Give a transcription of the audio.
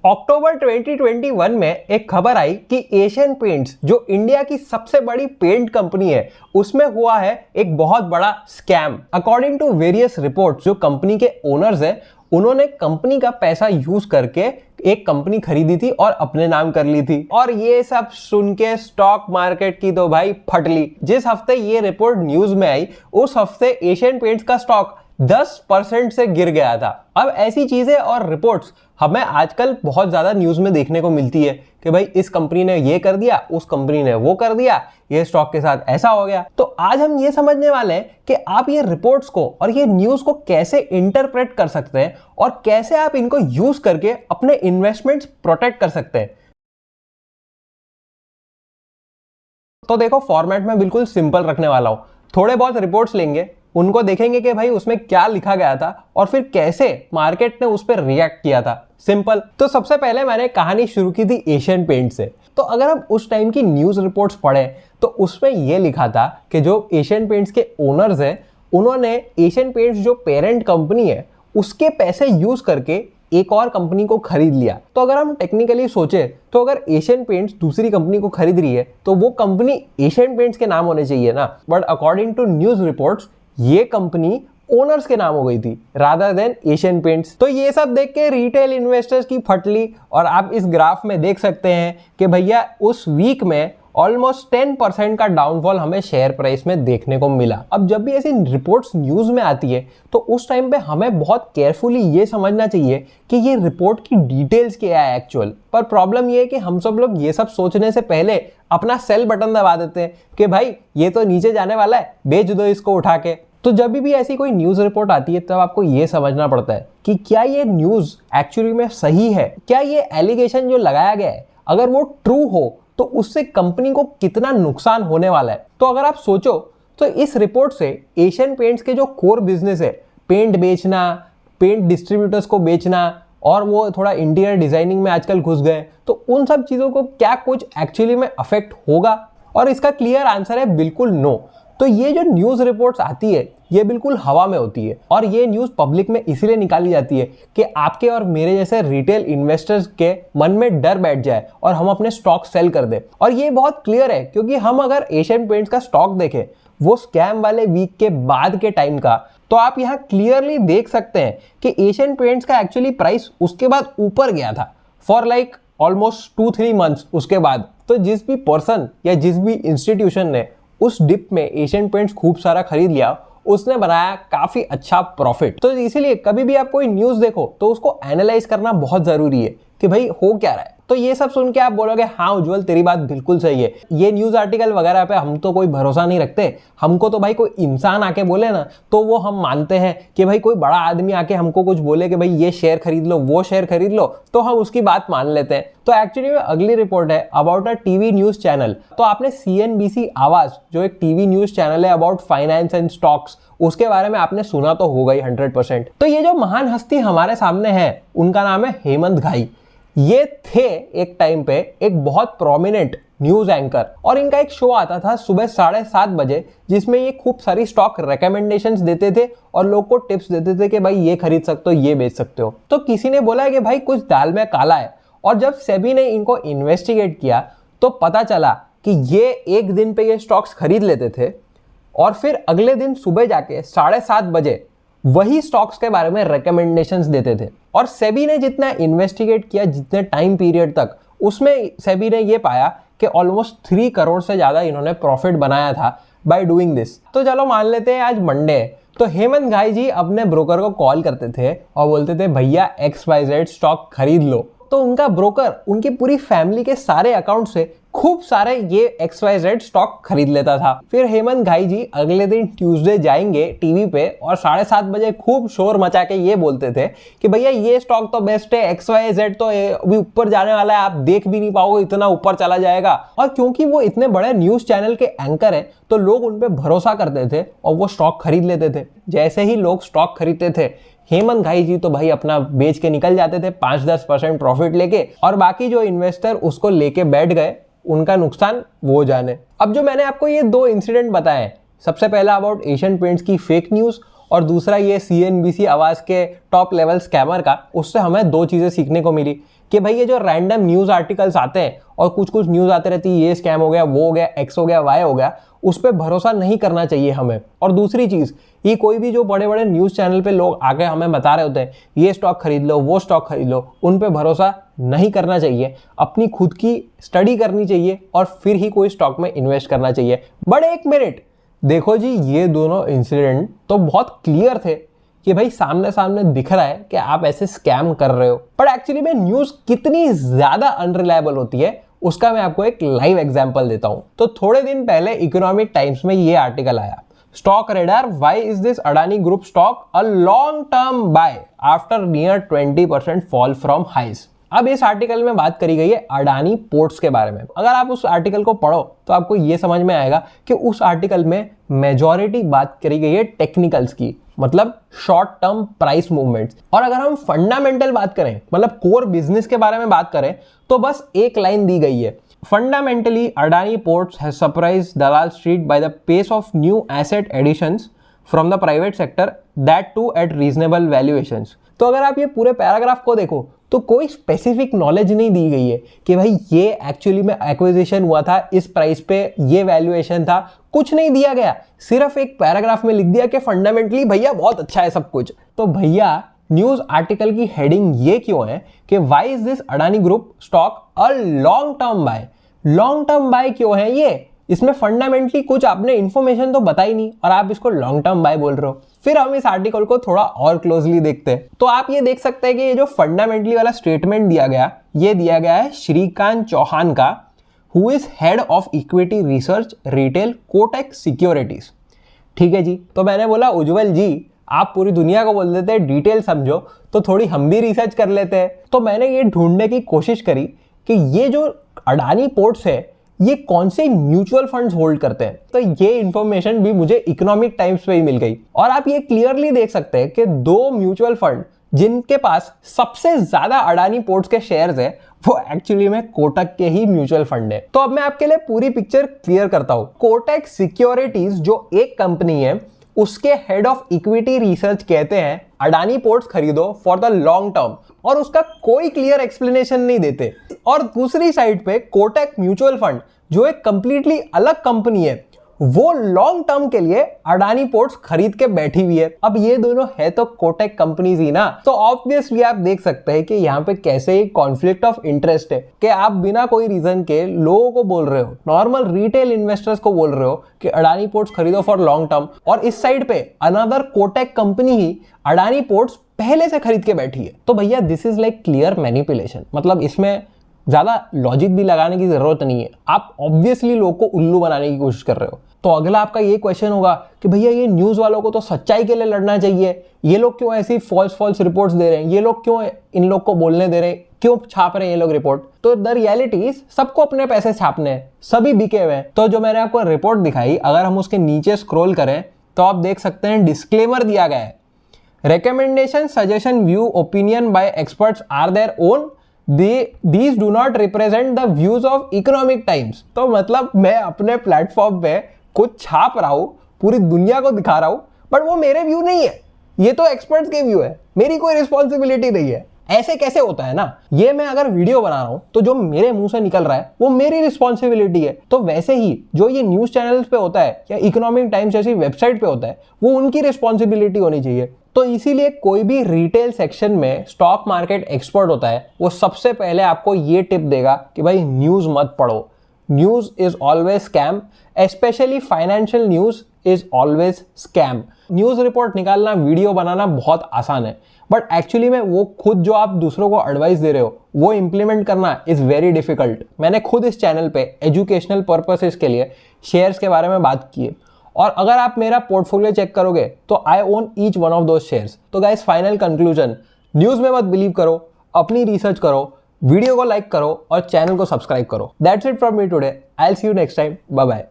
अक्टूबर 2021 में एक खबर आई कि एशियन पेंट्स जो इंडिया की सबसे बड़ी पेंट कंपनी है उसमें हुआ है एक बहुत बड़ा scam. According to various reports जो कंपनी के ओनर्स हैं उन्होंने कंपनी का पैसा यूज करके एक कंपनी खरीदी थी और अपने नाम कर ली थी। और ये सब सुन के स्टॉक मार्केट की तो भाई फटली। जिस हफ्ते ये रिपोर्ट न्यूज में आई उस हफ्ते एशियन पेंट्स का स्टॉक 10% से गिर गया था। अब ऐसी चीजें और रिपोर्ट्स हमें आजकल बहुत ज्यादा न्यूज में देखने को मिलती है कि भाई इस कंपनी ने ये कर दिया, उस कंपनी ने वो कर दिया, ये स्टॉक के साथ ऐसा हो गया। तो आज हम ये समझने वाले हैं कि आप ये रिपोर्ट्स को और ये न्यूज को कैसे इंटरप्रेट कर सकते हैं और कैसे आप इनको यूज करके अपने इन्वेस्टमेंट्स प्रोटेक्ट कर सकते हैं। तो देखो, फॉर्मेट में बिल्कुल सिंपल रखने वाला हूं। थोड़े बहुत रिपोर्ट्स लेंगे, उनको देखेंगे कि भाई उसमें क्या लिखा गया था और फिर कैसे मार्केट ने उस पर रिएक्ट किया था। सिंपल। तो सबसे पहले मैंने कहानी शुरू की थी एशियन पेंट से। तो अगर हम उस टाइम की न्यूज रिपोर्ट्स पढ़ें तो उसमें यह लिखा था कि जो एशियन पेंट्स के ओनर्स हैं उन्होंने एशियन पेंट्स जो पेरेंट कंपनी है उसके पैसे यूज करके एक और कंपनी को खरीद लिया। तो अगर हम टेक्निकली सोचे तो अगर एशियन पेंट्स दूसरी कंपनी को खरीद रही है तो वो कंपनी एशियन पेंट्स के नाम होने चाहिए ना। But according to news reports ये कंपनी ओनर्स के नाम हो गई थी रादर देन एशियन पेंट्स। तो ये सब देख के रिटेल इन्वेस्टर्स की फटली। और आप इस ग्राफ में देख सकते हैं कि भैया उस वीक में ऑलमोस्ट 10% का डाउनफॉल हमें शेयर प्राइस में देखने को मिला। अब जब भी ऐसी रिपोर्ट्स न्यूज में आती है तो उस टाइम पे हमें बहुत केयरफुली ये समझना चाहिए कि ये रिपोर्ट की डिटेल्स क्या है एक्चुअल। पर प्रॉब्लम ये है कि हम सब लोग ये सब सोचने से पहले अपना सेल बटन दबा देते हैं कि भाई ये तो नीचे जाने वाला है, बेच दो इसको उठा के। तो जब भी ऐसी कोई न्यूज रिपोर्ट आती है तब आपको ये समझना पड़ता है कि क्या ये न्यूज एक्चुअली में सही है, क्या ये एलिगेशन जो लगाया गया है अगर वो ट्रू हो तो उससे कंपनी को कितना नुकसान होने वाला है। तो अगर आप सोचो तो इस रिपोर्ट से एशियन पेंट्स के जो कोर बिजनेस है, पेंट बेचना, पेंट डिस्ट्रीब्यूटर्स को बेचना और वो थोड़ा इंटीरियर डिजाइनिंग में आजकल घुस गए, तो उन सब चीजों को क्या कुछ एक्चुअली में अफेक्ट होगा? और इसका क्लियर आंसर है बिल्कुल नो। तो ये जो न्यूज रिपोर्ट्स आती है ये बिल्कुल हवा में होती है और ये न्यूज पब्लिक में इसीलिए निकाली जाती है कि आपके और मेरे जैसे रिटेल इन्वेस्टर्स के मन में डर बैठ जाए और हम अपने स्टॉक सेल कर दे। और ये बहुत क्लियर है क्योंकि हम अगर एशियन पेंट्स का स्टॉक देखें वो स्कैम वाले वीक के बाद के टाइम का, तो आप यहाँ क्लियरली देख सकते हैं कि एशियन पेंट्स का एक्चुअली प्राइस उसके बाद ऊपर गया था फॉर लाइक ऑलमोस्ट 2-3 मंथ्स उसके बाद। तो जिस भी पर्सन या जिस भी इंस्टीट्यूशन ने उस डिप में एशियन पेंट्स खूब सारा खरीद लिया उसने बनाया काफी अच्छा प्रॉफिट। तो इसीलिए कभी भी आप कोई न्यूज देखो तो उसको एनालाइज करना बहुत जरूरी है कि भाई हो क्या रहा है। तो ये सब सुन के आप बोलोगे हाँ उज्जवल तेरी बात बिल्कुल सही है, ये न्यूज आर्टिकल वगैरह पे हम तो कोई भरोसा नहीं रखते, हमको तो भाई कोई इंसान आके बोले ना तो वो हम मानते हैं कि भाई कोई बड़ा आदमी आके हमको कुछ बोले कि भाई ये शेयर खरीद लो, वो शेयर खरीद लो, तो हम उसकी बात मान लेते हैं। तो एक्चुअली में अगली रिपोर्ट है about a TV news channel. तो आपने CNBC आवाज जो एक टीवी न्यूज चैनल है अबाउट फाइनेंस एंड स्टॉक्स, उसके बारे में आपने सुना तो होगा ही 100%। तो ये जो महान हस्ती हमारे सामने है उनका नाम है हेमंत घाई। ये थे एक टाइम पे एक बहुत प्रोमिनेंट न्यूज एंकर और इनका एक शो आता था सुबह 7:30 बजे जिसमें ये खूब सारी स्टॉक रिकमेंडेशंस देते थे और लोग को टिप्स देते थे कि भाई ये खरीद सकते हो, ये बेच सकते हो। तो किसी ने बोला कि भाई कुछ दाल में काला है और जब सेबी ने इनको इन्वेस्टिगेट किया तो पता चला कि ये एक दिन पे ये स्टॉक्स खरीद लेते थे और फिर अगले दिन सुबह जाके 7:30 बजे वही स्टॉक्स के बारे में रिकमेंडेशंस देते थे। और सेबी ने जितना इन्वेस्टिगेट किया जितने टाइम पीरियड तक, उसमें सेबी ने ये पाया कि ऑलमोस्ट 3 करोड़ से ज्यादा इन्होंने प्रॉफिट बनाया था बाय डूइंग दिस। तो चलो मान लेते हैं आज मंडे है, तो हेमंत घाई जी अपने ब्रोकर को कॉल करते थे और बोलते थे भैया XYZ स्टॉक खरीद लो। तो उनका ब्रोकर उनकी पूरी फैमिली के सारे अकाउंट से खूब सारे ये XYZ स्टॉक खरीद लेता था। फिर हेमंत घाई जी अगले दिन ट्यूसडे जाएंगे टीवी पे और 7:30 बजे खूब शोर मचा के ये बोलते थे कि भैया ये स्टॉक तो बेस्ट है, XYZ तो अभी ऊपर जाने वाला है, आप देख भी नहीं पाओगे, इतना ऊपर चला जाएगा। और क्योंकि वो इतने बड़े न्यूज चैनल के एंकर हैं तो लोग उन पर भरोसा करते थे और वो स्टॉक खरीद लेते थे। जैसे ही लोग स्टॉक खरीदते थे हेमंत घाई जी तो भाई अपना बेच के निकल जाते थे 5-10% प्रॉफिट लेके, और बाकी जो इन्वेस्टर उसको लेके बैठ गए उनका नुकसान वो जाने। अब जो मैंने आपको ये 2 इंसिडेंट बताए, सबसे पहला अबाउट एशियन पेंट्स की फेक न्यूज और दूसरा ये CNBC आवाज के टॉप लेवल स्कैमर का, उससे हमें 2 चीजें सीखने को मिली कि भाई ये जो रैंडम न्यूज़ आर्टिकल्स आते हैं और कुछ कुछ न्यूज़ आते रहती है, ये स्कैम हो गया, वो हो गया, एक्स हो गया, वाई हो गया, उस पर भरोसा नहीं करना चाहिए हमें। और दूसरी चीज़, ये कोई भी जो बड़े बड़े न्यूज़ चैनल पे लोग आके हमें बता रहे होते हैं ये स्टॉक खरीद लो, वो स्टॉक खरीद लो, उन पे भरोसा नहीं करना चाहिए। अपनी खुद की स्टडी करनी चाहिए और फिर ही कोई स्टॉक में इन्वेस्ट करना चाहिए। बट एक मिनट, देखो जी, ये दोनों इंसिडेंट तो बहुत क्लियर थे कि भाई सामने सामने दिख रहा है कि आप ऐसे स्कैम कर रहे हो, पर एक्चुअली में न्यूज़ कितनी ज़्यादा अनरिलायबल होती है उसका मैं आपको एक लाइव एग्जांपल देता हूं। तो थोड़े दिन पहले इकोनॉमिक टाइम्स में ये आर्टिकल आया, stock radar, why is this Adani group stock a long term buy after near 20% fall from highs. अब इस आर्टिकल में बात करी गई है अडानी पोर्ट्स के बारे में। अगर आप उस आर्टिकल को पढ़ो तो आपको ये समझ में आएगा कि उस आर्टिकल में मेजॉरिटी बात करी गई है टेक्निकल्स की, मतलब शॉर्ट टर्म प्राइस मूवमेंट्स। और अगर हम फंडामेंटल बात करें, मतलब कोर बिजनेस के बारे में बात करें, तो बस एक लाइन दी गई है, fundamentally Adani ports has surprised Dalal street by the pace of new asset additions from the private sector, that too at reasonable valuations. तो अगर आप ये पूरे पैराग्राफ को देखो तो कोई स्पेसिफिक नॉलेज नहीं दी गई है कि भाई ये एक्चुअली में एक्विजिशन हुआ था, इस प्राइस पे ये वैल्यूएशन था, कुछ नहीं दिया गया। सिर्फ एक पैराग्राफ में लिख दिया कि फंडामेंटली भैया बहुत अच्छा है सब कुछ। तो भैया न्यूज आर्टिकल की हेडिंग ये क्यों है कि why is this Adani group stock a long term bye? Long term bye क्यों है ये? इसमें फंडामेंटली कुछ आपने इंफॉर्मेशन तो बताई नहीं और आप इसको लॉन्ग टर्म बाय बोल रहे हो। फिर हम इस आर्टिकल को थोड़ा और क्लोजली देखते हैं तो आप ये देख सकते हैं कि ये जो फंडामेंटली वाला स्टेटमेंट दिया गया, ये दिया गया है श्रीकांत चौहान का, who is head of equity research retail Kotak securities. ठीक है जी, तो मैंने बोला उज्जवल जी आप पूरी दुनिया को बोल देते हैं डिटेल समझो, तो थोड़ी हम भी रिसर्च कर लेते हैं। तो मैंने ये ढूंढने की कोशिश करी कि ये जो अडानी पोर्ट्स है ये कौन से म्यूचुअल फंड्स होल्ड करते हैं। तो ये इंफॉर्मेशन भी मुझे इकोनॉमिक टाइम्स पे ही मिल गई और आप ये क्लियरली देख सकते हैं कि दो म्यूचुअल फंड जिनके पास सबसे ज्यादा अडानी पोर्ट्स के शेयर्स है वो एक्चुअली में कोटक के ही म्यूचुअल फंड है। तो अब मैं आपके लिए पूरी पिक्चर क्लियर करता हूं। कोटक सिक्योरिटीज जो एक कंपनी है उसके हेड ऑफ इक्विटी रिसर्च कहते हैं अडानी पोर्ट्स खरीदो फॉर द लॉन्ग टर्म, और उसका कोई क्लियर एक्सप्लेनेशन नहीं देते। और दूसरी साइड पे कोटक म्यूचुअल फंड जो एक कंप्लीटली अलग कंपनी है वो लॉन्ग टर्म के लिए अडानी पोर्ट्स खरीद के बैठी हुई है। अब ये दोनों है तो कोटक कंपनीज ही ना, तो ऑब्वियसली आप देख सकते हैं कि यहाँ पे कैसे एक कॉन्फ्लिक्ट ऑफ इंटरेस्ट है कि आप बिना कोई रीजन के लोगों को बोल रहे हो, नॉर्मल रिटेल इन्वेस्टर्स को बोल रहे हो कि अडानी पोर्ट्स खरीदो फॉर लॉन्ग टर्म, और इस साइड पे अनदर कोटक कंपनी ही अडानी पोर्ट्स पहले से खरीद के बैठी है। तो भैया this is like clear manipulation, मतलब इसमें ज्यादा लॉजिक भी लगाने की जरूरत नहीं है, आप ऑब्वियसली लोग को उल्लू बनाने की कोशिश कर रहे हो। तो अगला आपका ये क्वेश्चन होगा कि भैया ये न्यूज़ वालों को तो सच्चाई के लिए लड़ना चाहिए, ये लोग क्यों ऐसी फॉल्स रिपोर्ट्स दे रहे हैं, ये लोग क्यों इन लोग को बोलने दे रहे हैं, क्यों छाप रहे हैं ये लोग रिपोर्ट? तो द रियलिटी सबको अपने पैसे छापने हैं, सभी बिके हुए हैं। तो जो मैंने आपको रिपोर्ट दिखाई, अगर हम उसके नीचे स्क्रॉल करें तो आप देख सकते हैं डिस्क्लेमर दिया गया है, recommendation suggestion view opinion by experts are their own, these do not represent the views of economic times। तो मतलब मैं अपने प्लेटफॉर्म पे कुछ छाप रहा हूं, पूरी दुनिया को दिखा रहा हूं, बट वो मेरे व्यू नहीं है, ये तो एक्सपर्ट्स के व्यू है, मेरी कोई रिस्पॉन्सिबिलिटी नहीं है। ऐसे कैसे होता है ना, ये मैं अगर वीडियो बना रहा हूं तो जो मेरे मुंह से निकल रहा है वो मेरी रिस्पॉन्सिबिलिटी है। तो वैसे ही जो ये न्यूज चैनल्स पे होता है या इकोनॉमिक टाइम्स जैसी वेबसाइट पे होता है वो उनकी रिस्पॉन्सिबिलिटी होनी चाहिए। तो इसीलिए कोई भी रिटेल सेक्शन में स्टॉक मार्केट एक्सपर्ट होता है वो सबसे पहले आपको ये टिप देगा कि भाई न्यूज मत पढ़ो, news is always scam, specially financial news is always scam. News report निकालना, वीडियो बनाना बहुत आसान है, बट एक्चुअली में वो खुद जो आप दूसरों को एडवाइस दे रहे हो वो इंप्लीमेंट करना इज वेरी डिफिकल्ट। मैंने खुद इस चैनल पे एजुकेशनल पर्पसेस के लिए शेयर्स के बारे में बात की है, और अगर आप मेरा पोर्टफोलियो चेक करोगे तो I own each one of those shares. तो गाइस फाइनल कंक्लूजन, न्यूज में मत बिलीव करो, अपनी रिसर्च करो, वीडियो को लाइक करो और चैनल को सब्सक्राइब करो। That's it from me today, I will see you next time, bye bye.